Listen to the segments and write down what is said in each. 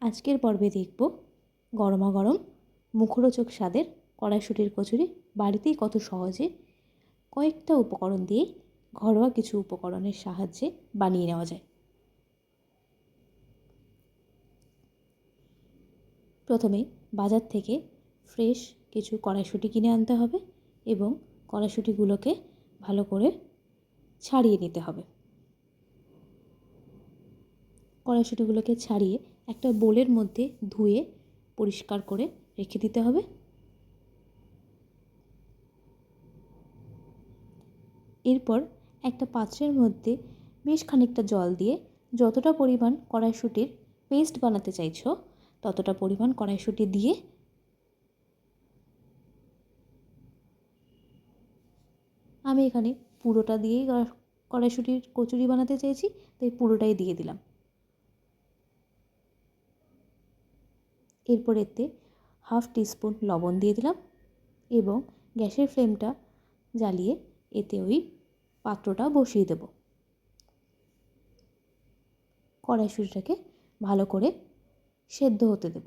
আজকের পর্বে দেখব গরমাগরম মুখরোচক স্বাদের কড়াইশুঁটির কচুরি বাড়িতেই কত সহজে কয়েকটা উপকরণ দিয়ে ঘরোয়া কিছু উপকরণের সাহায্যে বানিয়ে নেওয়া যায়। প্রথমে বাজার থেকে ফ্রেশ কিছু কড়াইশুঁটি কিনে আনতে হবে এবং কড়াইশুঁটিগুলোকে ভালো করে ছাড়িয়ে নিতে হবে। কড়াইশুঁটিগুলোকে ছাড়িয়ে একটা বোলের মধ্যে ধুয়ে পরিষ্কার করে রেখে দিতে হবে। এরপর একটা পাত্রের মধ্যে বেশ খানিকটা জল দিয়ে যতটা পরিমাণ কড়াইশুঁটির পেস্ট বানাতে চাইছো ততটা পরিমাণ কড়াইশুঁটি দিয়ে আমি এখানে পুরোটা দিয়েই কড়াইশুঁটির কচুরি বানাতে চেয়েছি, তাই পুরোটাই দিয়ে দিলাম। এরপর এতে হাফ টিস্পুন লবণ দিয়ে দিলাম এবং গ্যাসের ফ্লেমটা জ্বালিয়ে এতে ওই পাত্রটা বসিয়ে দেব। কড়াইশুঁটিটাকে ভালো করে সেদ্ধ হতে দেব।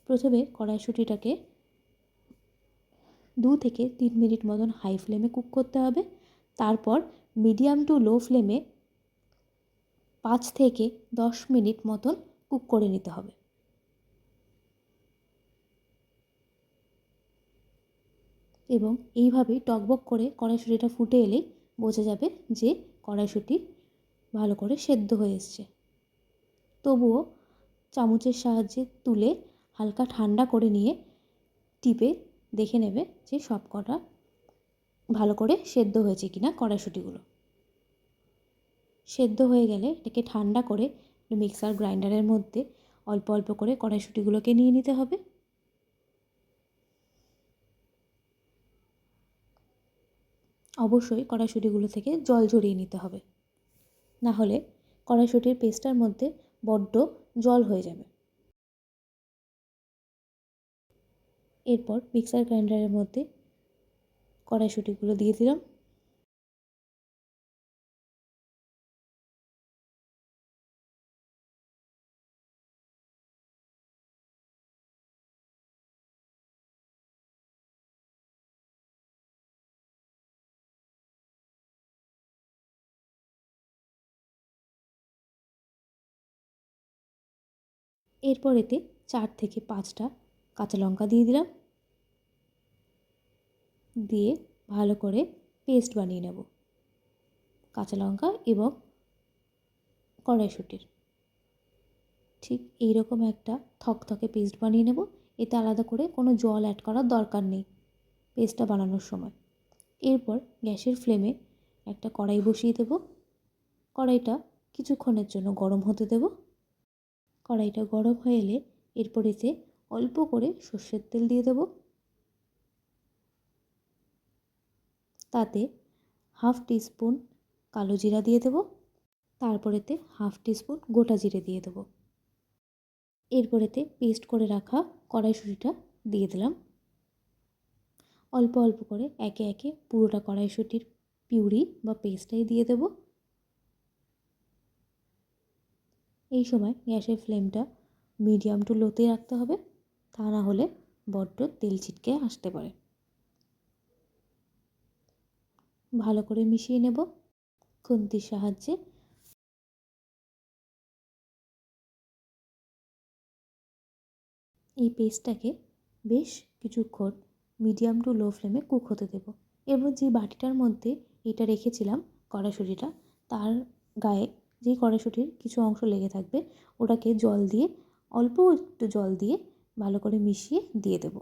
প্রথমে কড়াইশুঁটিটাকে 2 থেকে 3 মিনিট মতন হাই ফ্লেমে কুক করতে হবে। তারপর মিডিয়াম টু লো ফ্লেমে 5 থেকে 10 মিনিট মতন কুক করে নিতে হবে। এবং এইভাবেই টকবক করে কড়াইশুঁটিটা ফুটে এলেই বোঝা যাবে যে কড়াইশুঁটি ভালো করে সেদ্ধ হয়ে এসছে। তবুও চামচের সাহায্যে তুলে হালকা ঠান্ডা করে নিয়ে টিপে দেখে নেবে যে সব কটা ভালো করে সেদ্ধ হয়েছে কিনা কড়াইশুঁটিগুলো। সেদ্ধ হয়ে গেলে এটাকে ঠান্ডা করে মিক্সার গ্রাইন্ডারের মধ্যে অল্প অল্প করে কড়াইশুঁটিগুলোকে নিয়ে নিতে হবে। অবশ্যই কড়াইশুঁটিগুলো থেকে জল ঝরিয়ে নিতে হবে, না হলে কড়াইশুঁটির পেস্টটার মধ্যে বড্ড জল হয়ে যাবে। এরপর মিক্সার গ্রাইন্ডারের মধ্যে কড়াইশুঁটিগুলো দিয়ে দিলাম। এরপর এতে 4 থেকে 5টা কাঁচা লঙ্কা দিয়ে দিলাম, দিয়ে ভালো করে পেস্ট বানিয়ে নেব কাঁচা লঙ্কা এবং কড়াইশুঁটির। ঠিক এইরকম একটা থকথকে পেস্ট বানিয়ে নেব। এতে আলাদা করে কোনো জল অ্যাড করার দরকার নেই পেস্টটা বানানোর সময়। এরপর গ্যাসের ফ্লেমে একটা কড়াই বসিয়ে দেব। কড়াইটা কিছুক্ষণের জন্য গরম হতে দেব। কড়াইটা গরম হয়ে এলে এরপর এতে অল্প করে সর্ষের তেল দিয়ে দেব। তাতে হাফ টিস্পুন কালো জিরা দিয়ে দেব। তারপর এতে হাফ টিস্পুন গোটা জিরে দিয়ে দেব। এরপর এতে পেস্ট করে রাখা কড়াইশুঁটিটা দিয়ে দিলাম। অল্প অল্প করে একে একে পুরোটা কড়াইশুঁটির পিউরি বা পেস্টটাই দিয়ে দেব। এই সময় গ্যাসের ফ্লেমটা মিডিয়াম টু লোতে রাখতে হবে, তা না হলে বড্ড তেল ছিটকে আসতে পারে। ভালো করে মিশিয়ে নেব খুন্তির সাহায্যে। এই পেস্টটাকে বেশ কিছুক্ষণ মিডিয়াম টু লো ফ্লেমে কুক হতে দেব। এবার যে বাটিটার মধ্যে এটা রেখেছিলাম কড়াইশুঁটিটা, তার গায়ে যে কড়াইশুঁটির কিছু অংশ লেগে থাকবে ওটাকে জল দিয়ে অল্প একটু জল দিয়ে ভালো করে মিশিয়ে দিয়ে দেব।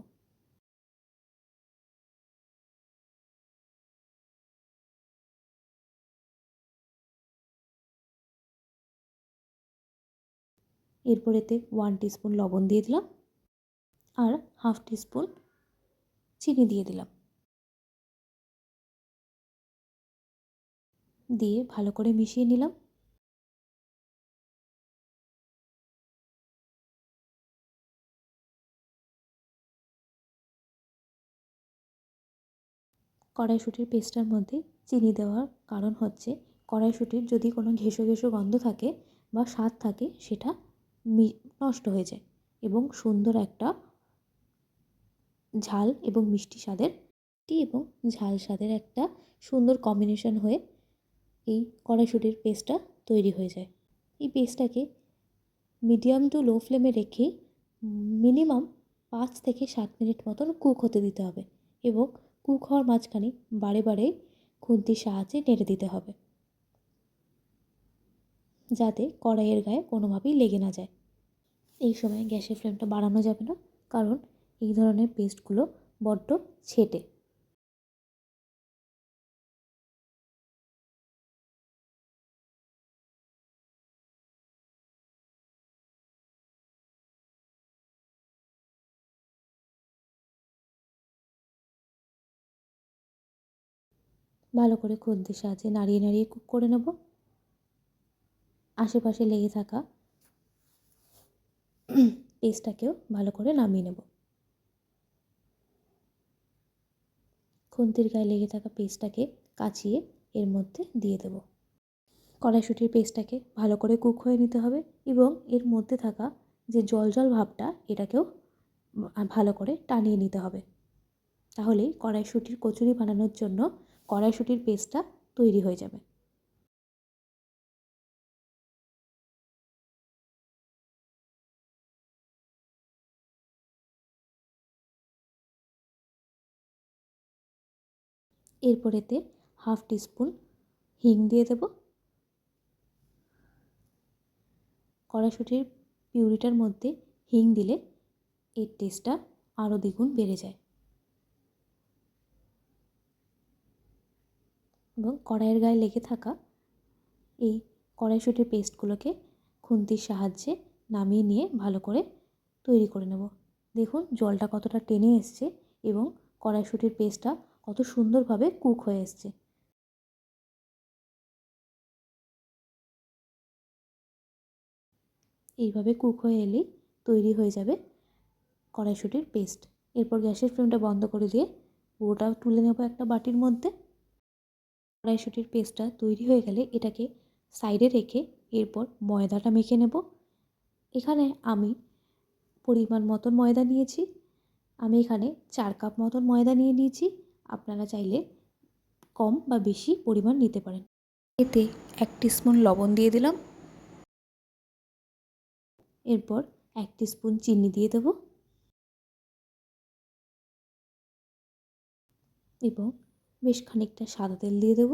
এরপর এতে 1 টিস্পুন লবণ দিয়ে দিলাম আর হাফ টিস্পুন চিনি দিয়ে দিলাম। দিয়ে ভালো করে মিশিয়ে নিলাম। কড়াইশুঁটির পেস্টটার মধ্যে চিনি দেওয়ার কারণ হচ্ছে কড়াইশুঁটির যদি কোনো ঘেঁষো ঘেঁষো গন্ধ থাকে বা স্বাদ থাকে সেটা নষ্ট হয়ে যায় এবং সুন্দর একটা ঝাল এবং মিষ্টি স্বাদের এবং ঝাল স্বাদের একটা সুন্দর কম্বিনেশন হয়ে এই কড়াইশুঁটির পেস্টটা তৈরি হয়ে যায়। এই পেস্টটাকে মিডিয়াম টু লো ফ্লেমে রেখে মিনিমাম 5 থেকে 7 মিনিট মতন কুক হতে দিতে হবে এবং কুক হওয়ার মাঝখানে বারে বারে খুন্তির সাহায্যে নেড়ে দিতে হবে, যাতে কড়াইয়ের গায়ে কোনোভাবেই লেগে না যায়। এই সময় গ্যাসের ফ্লেমটা বাড়ানো যাবে না, কারণ এই ধরনের পেস্টগুলো বড্ড ছেটে। ভালো করে খুন্তির সাহায্যে নাড়িয়ে নাড়িয়ে কুক করে নেব। আশেপাশে লেগে থাকা পেস্টটাকেও ভালো করে নামিয়ে নেব। খুন্তির গায়ে লেগে থাকা পেস্টটাকে কাচিয়ে এর মধ্যে দিয়ে দেব। কড়াইশুঁটির পেস্টটাকে ভালো করে কুক হয়ে নিতে হবে এবং এর মধ্যে থাকা যে জল জল ভাবটা এটাকেও ভালো করে টানিয়ে নিতে হবে। তাহলেই কড়াইশুঁটির কচুরি বানানোর জন্য কড়াইশুঁটির পেস্টটা তৈরি হয়ে যাবে। এরপর এতে 1/2 টিস্পুন হিং দিয়ে দেব। কড়াইশুঁটির পিউরিটার মধ্যে হিং দিলে এর টেস্টটা আরও দ্বিগুণ বেড়ে যায় এবং কড়াইয়ের গায়ে লেগে থাকা এই কড়াইশুঁটির পেস্টগুলোকে খুন্তির সাহায্যে নামিয়ে নিয়ে ভালো করে তৈরি করে নেব। দেখুন জলটা কতটা টেনে এসছে এবং কড়াইশুঁটির পেস্টটা কত সুন্দরভাবে কুক হয়ে এসছে। এইভাবে কুক হয়ে এলেই তৈরি হয়ে যাবে কড়াইশুঁটির পেস্ট। এরপর গ্যাসের ফ্লেমটা বন্ধ করে দিয়ে পুরোটা তুলে নেব একটা বাটির মধ্যে। কড়াইশুঁটির পেস্টটা তৈরি হয়ে গেলে এটাকে সাইডে রেখে এরপর ময়দাটা মেখে নেব। এখানে আমি পরিমাণ মতন ময়দা নিয়েছি। আমি এখানে 4 কাপ মতন ময়দা নিয়ে নিয়েছি। আপনারা চাইলে কম বা বেশি পরিমাণ নিতে পারেন। এতে 1 টিস্পুন লবণ দিয়ে দিলাম। এরপর 1 টিস্পুন চিনি দিয়ে দেব এবং বেশ খানিকটা সাদা তেল দিয়ে দেব।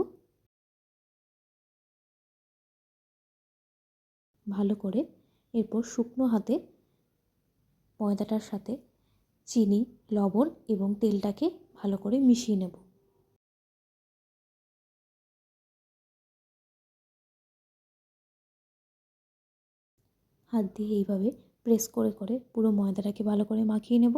ভালো করে এরপর শুকনো হাতে ময়দাটার সাথে চিনি, লবণ এবং তেলটাকে ভালো করে মিশিয়ে নেব। হাত দিয়ে এইভাবে প্রেস করে করে পুরো ময়দাটাকে ভালো করে মাখিয়ে নেব।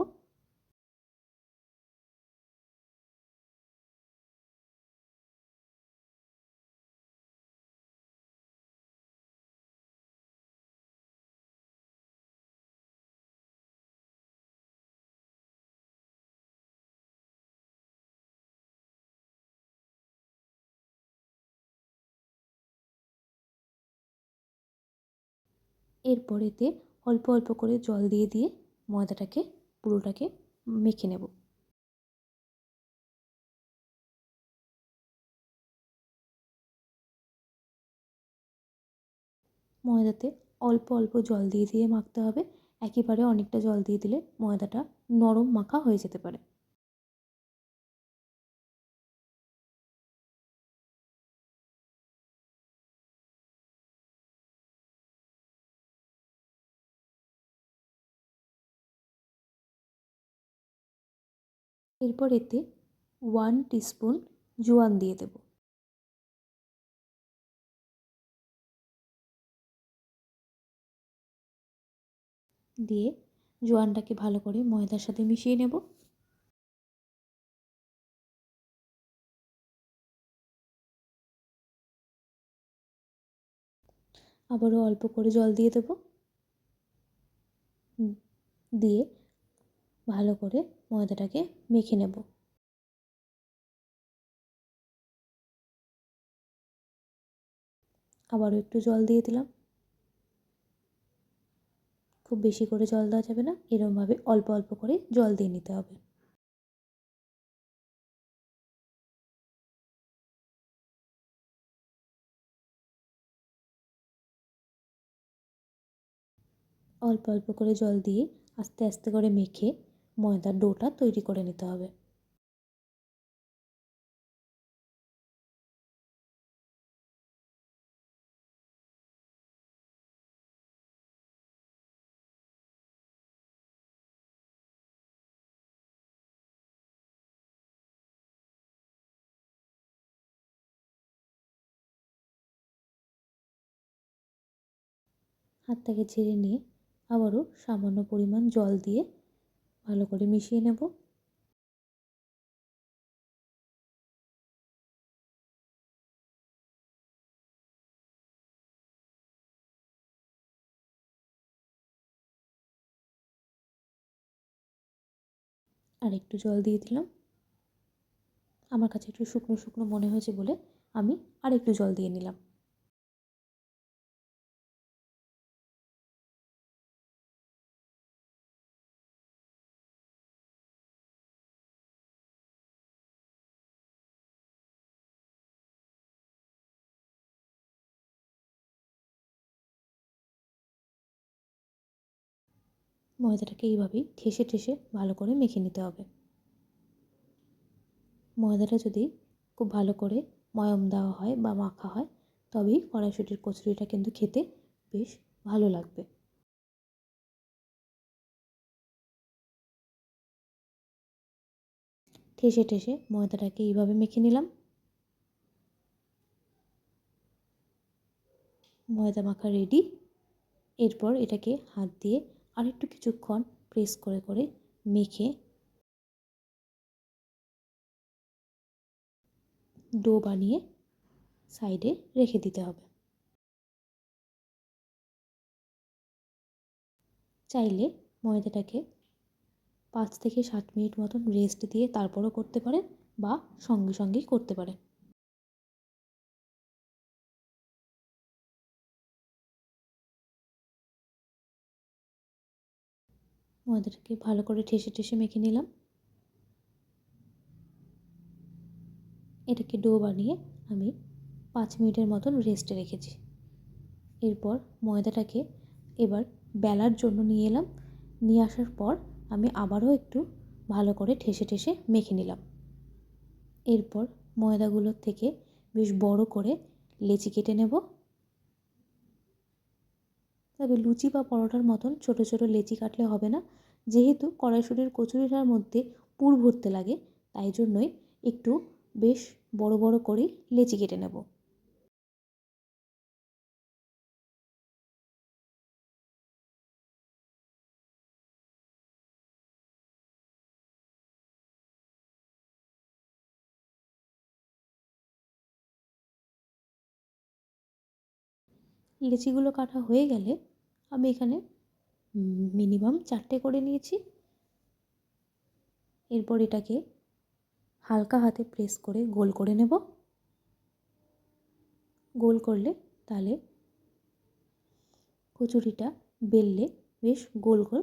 এরপর এতে অল্প অল্প করে জল দিয়ে দিয়ে ময়দাটাকে পুরোটাকে মেখে নেব। ময়দাতে অল্প অল্প জল দিয়ে দিয়ে মাখতে হবে। একেবারে অনেকটা জল দিয়ে দিলে ময়দাটা নরম মাখা হয়ে যেতে পারে। এরপর এতে 1 টিস্পুন জোয়ান দিয়ে দেব। দিয়ে জোয়ানটাকে ভালো করে ময়দার সাথে মিশিয়ে নেব। আবারও অল্প করে জল দিয়ে দেব। দিয়ে ভালো করে ময়দাটাকে মেখে নেব। আবারও একটু জল দিয়ে দিলাম। খুব বেশি করে জল দেওয়া যাবে না, এরকমভাবে অল্প অল্প করে জল দিয়ে নিতে হবে। অল্প অল্প করে জল দিয়ে আস্তে আস্তে করে মেখে ময়দার ডোটা তৈরি করে নিতে হবে। হাত থেকে ছেড়ে নিয়ে আবারও সামান্য পরিমাণ জল দিয়ে ভালো করে মিশিয়ে নেব। আর একটু জল দিয়ে দিলাম। আমার কাছে একটু শুকনো শুকনো মনে হয়েছে বলে আমি আর একটু জল দিয়ে নিলাম। ময়দাটাকে এইভাবেই ঠেসে ঠেসে ভালো করে মেখে নিতে হবে। ময়দাটা যদি খুব ভালো করে ময়াম দেওয়া হয় বা মাখা হয়, তবেই কড়াইশুঁটির কচুরিটা কিন্তু খেতে বেশ ভালো লাগবে। ঠেসে ঠেসে ময়দাটাকে এইভাবে মেখে নিলাম। ময়দা মাখা রেডি। এরপর এটাকে হাত দিয়ে আরেকটু কিছুক্ষণ প্রেস করে করে মেখে ডো বানিয়ে সাইডে রেখে দিতে হবে। চাইলে ময়দাটাকে 5 থেকে 7 মিনিট মতন রেস্ট দিয়ে তারপরও করতে পারেন বা সঙ্গে সঙ্গেই করতে পারেন। ময়দাটাকে ভালো করে ঠেসে ঠেসে মেখে নিলাম। এটাকে ডো বানিয়ে আমি 5 মিনিটের মতন রেস্টে রেখেছি। এরপর ময়দাটাকে এবার বেলার জন্য নিয়ে এলাম। নিয়ে আসার পর আমি আবারও একটু ভালো করে ঠেসে ঠেসে মেখে নিলাম। এরপর ময়দাগুলোর থেকে বেশ বড় করে লেচি কেটে নেব। তবে লুচি বা পরোটার মতন ছোট ছোট লেচি কাটলে হবে না, যেহেতু কড়াইশুঁটির কচুরিটার মধ্যে পুর ভরতে লাগে, তাই জন্যই একটু বেশ বড় বড় করেই লেচি কেটে নেব। লেচিগুলো কাটা হয়ে গেলে আমি এখানে মিনিমাম 4টে করে নিয়েছি। এরপর এটাকে হালকা হাতে প্রেস করে গোল করে নেব। গোল করলে তাহলে কচুরিটা বেললে বেশ গোল গোল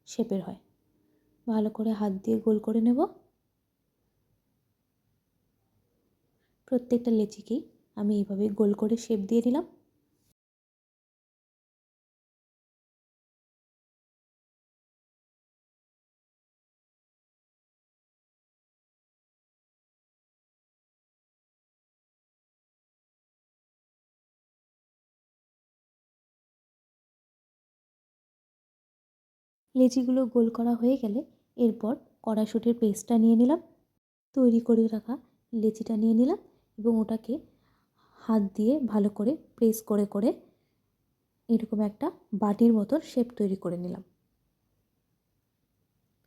শেপের হয়। ভালো করে হাত দিয়ে গোল করে নেব। প্রত্যেকটা লেচিকেই আমি এইভাবে গোল করে শেপ দিয়ে দিলাম। লেচিগুলো গোল করা হয়ে গেলে এরপর কড়াইশুঁটির পেস্টটা নিয়ে নিলাম। তৈরি করে রাখা লেচিটা নিয়ে নিলাম এবং ওটাকে হাত দিয়ে ভালো করে প্রেস করে করে এরকম একটা বাটির মতন শেপ তৈরি করে নিলাম।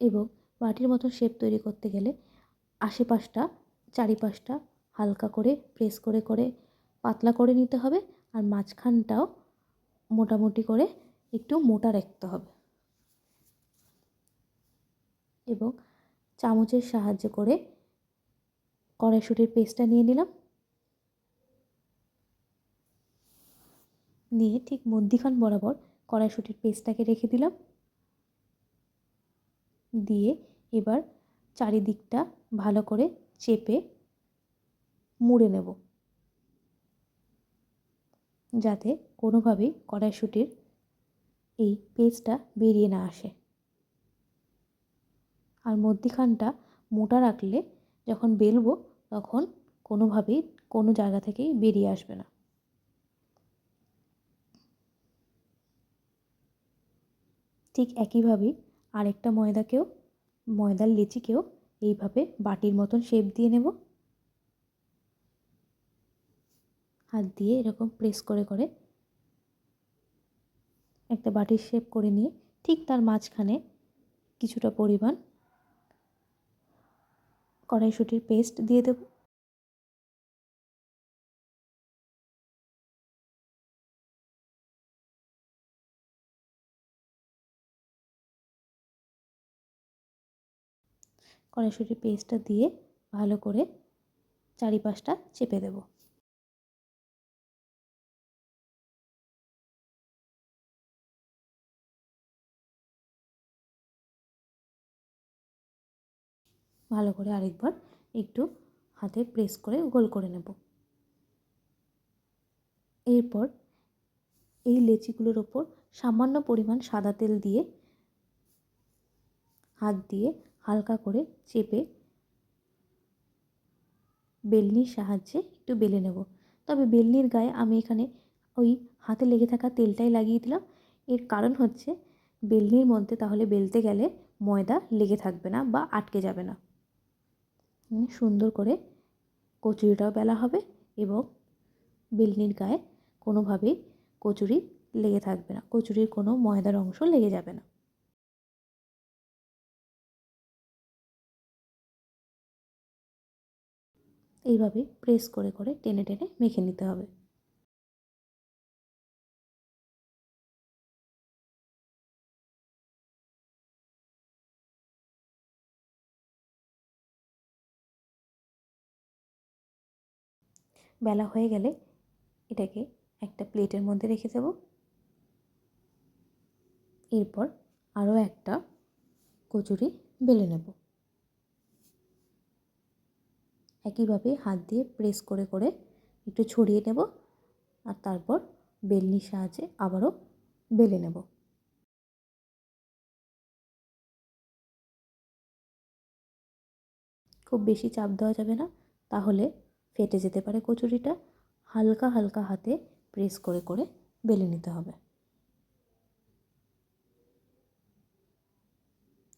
এবং বাটির মতন শেপ তৈরি করতে গেলে আশেপাশটা চারিপাশটা হালকা করে প্রেস করে করে পাতলা করে নিতে হবে, আর মাঝখানটাও মোটামুটি করে একটু মোটা রাখতে হবে। এবং চামচের সাহায্যে করে কড়াইশুঁটির পেস্টটা নিয়ে নিলাম। নিয়ে ঠিক মধ্যিখান বরাবর কড়াইশুঁটির পেস্টটাকে রেখে দিলাম। দিয়ে এবার চারিদিকটা ভালো করে চেপে মুড়ে নেব, যাতে কোনোভাবেই কড়াইশুঁটির এই পেস্টটা বেরিয়ে না আসে। আর মধ্যিখানটা মোটা রাখলে যখন বেলবো তখন কোনোভাবেই কোনো জায়গা থেকেই বেরিয়ে আসবে না। ঠিক একইভাবেই আরেকটা ময়দার লেচিকেও এইভাবে বাটির মতন শেপ দিয়ে নেব। হাত দিয়ে এরকম প্রেস করে করে একটা বাটির শেপ করে নিয়ে ঠিক তার মাঝখানে কিছুটা পরিমাণ কড়াইশুঁটির পেস্ট দিয়ে দেব। কড়াইশুঁটির পেস্টটা দিয়ে ভালো করে চারিপাশটা চেপে দেব। ভালো করে আরেকবার একটু হাতে প্রেস করে গোল করে নেব। এরপর এই লেচিগুলোর ওপর সামান্য পরিমাণ সাদা তেল দিয়ে হাত দিয়ে হালকা করে চেপে বেলনির সাহায্যে একটু বেলে নেব। তবে বেলনির গায়ে আমি এখানে ওই হাতে লেগে থাকা তেলটাই লাগিয়ে দিলাম। এর কারণ হচ্ছে বেলনির মধ্যে তাহলে বেলতে গেলে ময়দা লেগে থাকবে না বা আটকে যাবে না। সুন্দর করে কচুরিটাও বেলা হবে এবং বেলনির গায়ে কোনোভাবেই কচুরি লেগে থাকবে না, কচুরির কোনো ময়দার অংশ লেগে যাবে না। এইভাবে প্রেস করে করে টেনে টেনে মেখে নিতে হবে। বেলা হয়ে গেলে এটাকে একটা প্লেটের মধ্যে রেখে দেব। এরপর আরও একটা কচুরি বেলে নেব। একইভাবে হাত দিয়ে প্রেস করে করে একটু ছড়িয়ে নেব আর তারপর বেলনির সাহায্যে আবারও বেলে নেব। খুব বেশি চাপ দেওয়া যাবে না, তাহলে ফেটে যেতে পারে কচুরিটা। হালকা হালকা হাতে প্রেস করে করে বেলে নিতে হবে।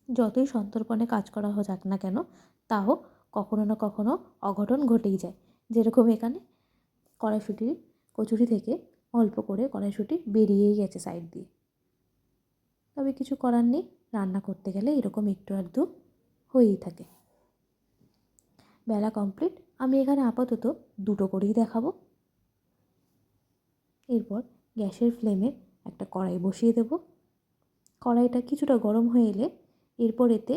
যতই সন্তর্পণে কাজ করা যাক না কেন, তাও কখনো না কখনো অঘটন ঘটেই যায়। যেরকম এখানে কড়াইশুঁটির কচুরি থেকে অল্প করে কড়াইশুঁটি বেরিয়েই গেছে সাইড দিয়ে। তবে কিছু করার নেই, রান্না করতে গেলে এরকম একটু আধটু হয়েই থাকে। বেলা কমপ্লিট। আমি এখানে আপাতত দুটো করেই দেখাবো। এরপর গ্যাসের ফ্লেমে একটা কড়াই বসিয়ে দেব। কড়াইটা কিছুটা গরম হয়ে এলে এরপর এতে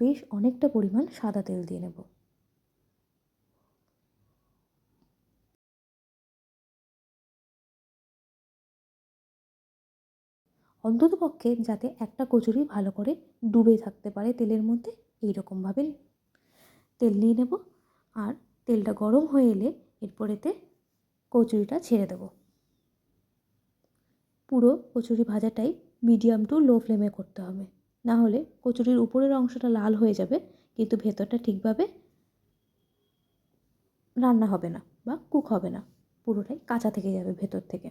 বেশ অনেকটা পরিমাণ সাদা তেল দিয়ে নেব। অন্ততপক্ষে যাতে একটা কচুরি ভালো করে ডুবে থাকতে পারে তেলের মধ্যে, এইরকমভাবে তেল নিয়ে নেব। আর তেলটা গরম হয়ে এলে এরপর এতে কচুরিটা ছেড়ে দেব। পুরো কচুরি ভাজাটাই মিডিয়াম টু লো ফ্লেমে করতে হবে, না হলে কচুরির উপরের অংশটা লাল হয়ে যাবে কিন্তু ভেতরটা ঠিকভাবে রান্না হবে না বা কুক হবে না, পুরোটাই কাঁচা থেকে যাবে ভেতর থেকে।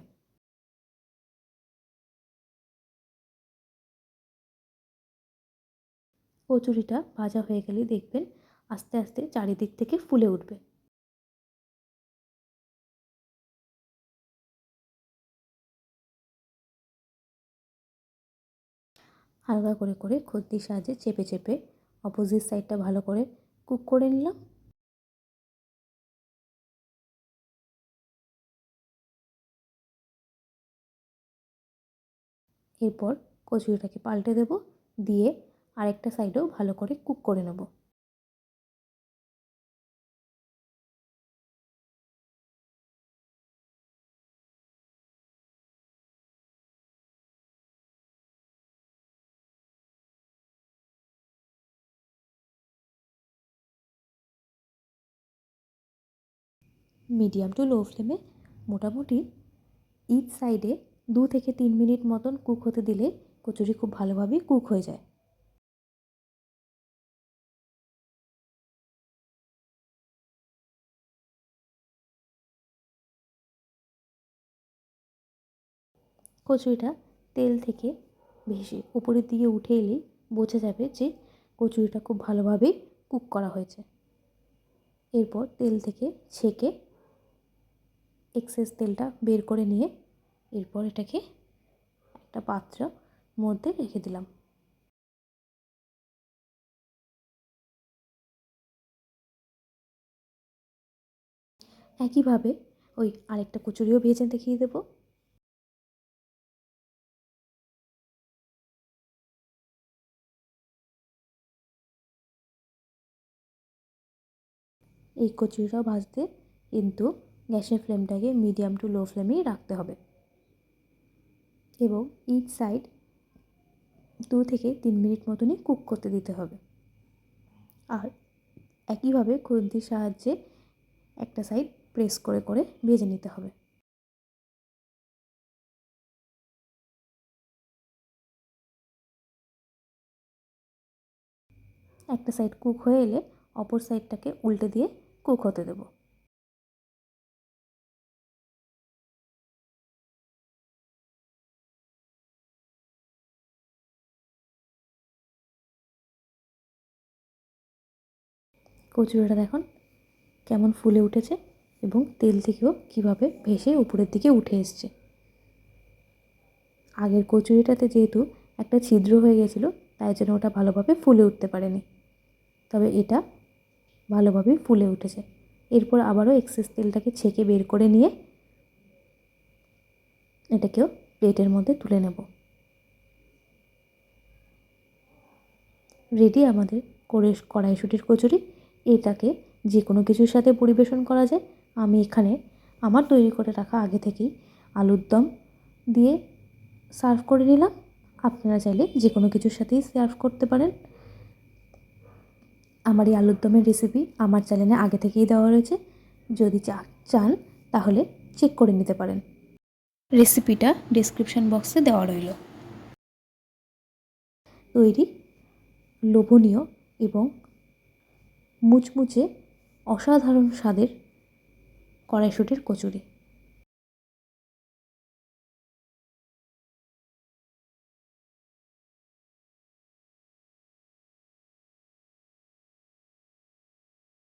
কচুরিটা ভাজা হয়ে গেলেই দেখবেন আস্তে আস্তে চারিদিক থেকে ফুলে উঠবে। হালকা করে করে খুন্তির সাহায্যে চেপে চেপে অপোজিট সাইডটা ভালো করে কুক করে নিলাম। এরপর কচুরিটাকে পাল্টে দেব, দিয়ে আরেকটা সাইডেও ভালো করে কুক করে নেব। মিডিয়াম টু লো ফ্লেমে মোটামুটি ইচ সাইডে 2 থেকে 3 মিনিট মতন কুক হতে দিলে কচুরি খুব ভালোভাবে কুক হয়ে যায়। কচুরিটা তেল থেকে ভেসে উপরের দিকে উঠে এলেই বোঝা যাবে যে কচুরিটা খুব ভালোভাবেই কুক করা হয়েছে। এরপর তেল থেকে ছেঁকে এক্সেস তেলটা বের করে নিয়ে এরপর এটাকে একটা পাত্রের মধ্যে রেখে দিলাম। একইভাবে ওই আরেকটা কচুরিও ভেজে দেখিয়ে দেবো। এই কচুরিটাও ভাজতে কিন্তু গ্যাসের ফ্লেমটাকে মিডিয়াম টু লো ফ্লেমেই রাখতে হবে এবং ইচ সাইড 2 থেকে 3 মিনিট মতনই কুক করতে দিতে হবে। আর একইভাবে খুন্তির সাহায্যে একটা সাইড প্রেস করে করে ভেজে নিতে হবে। একটা সাইড কুক হয়ে এলে অপর সাইডটাকে উল্টে দিয়ে কুক হতে দেব। কচুরিটা দেখুন কেমন ফুলে উঠেছে এবং তেল থেকেও কীভাবে ভেসে উপরের দিকে উঠে এসছে। আগের কচুরিটাতে যেহেতু একটা ছিদ্র হয়ে গেছিলো তাই জন্য ওটা ভালোভাবে ফুলে উঠতে পারেনি, তবে এটা ভালোভাবেই ফুলে উঠেছে। এরপর আবারও এক্সেস তেলটাকে ছেঁকে বের করে নিয়ে এটাকেও প্লেটের মধ্যে তুলে নেব। রেডি আমাদের কড়াইশুঁটির কচুরি। এটাকে যে কোনো কিছুর সাথে পরিবেশন করা যায়। আমি এখানে আমার তৈরি করে রাখা আগে থেকেই আলুর দম দিয়ে সার্ভ করে নিলাম। আপনারা চাইলে যে কোনো কিছুর সাথেই সার্ভ করতে পারেন। আমার এই আলুর দমের রেসিপি আমার চ্যানেলে আগে থেকেই দেওয়া রয়েছে, যদি চান তাহলে চেক করে নিতে পারেন। রেসিপিটা ডেসক্রিপশন বক্সে দেওয়া রইল। তৈরি লোভনীয় এবং মুচমুচে অসাধারণ স্বাদের কড়াইশুঁটির কচুরি।